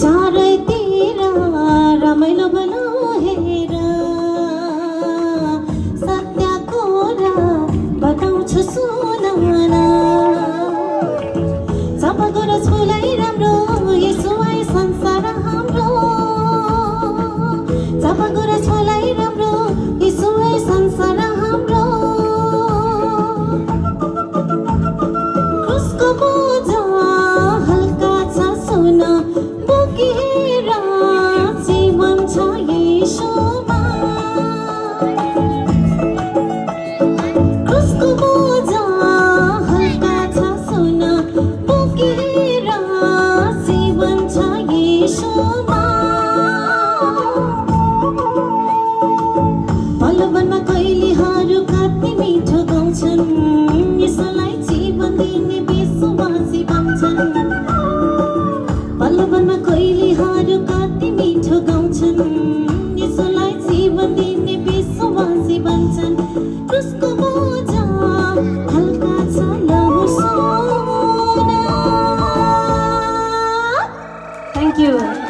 चारैतिर रमाइलो भलो हेर सत्यको बताउँछु सुनना जब गरज फुलाई राम्रो यसो आए संसार हाम्रो जब गरज फुलाई राम्रो यसो आए संसार हाम्रो उसको बोझ हल्का छ सुन बोकेर जीवन छ यीशुमा उसको बोझ हल्का छ सुन बोकेर जीवन छ यीशुमा पलवनमा कैलीहरू कति मिठो गाउँछन् यसलाई जीवन दिने विश्वासी भन्छन् पलवनमा कैलीहरू कति मिठो गाउँछन् यसलाई जीवन दिने विश्वासी भन्छन् उसको बोझ हल्का छ लहु सोना। Thank you.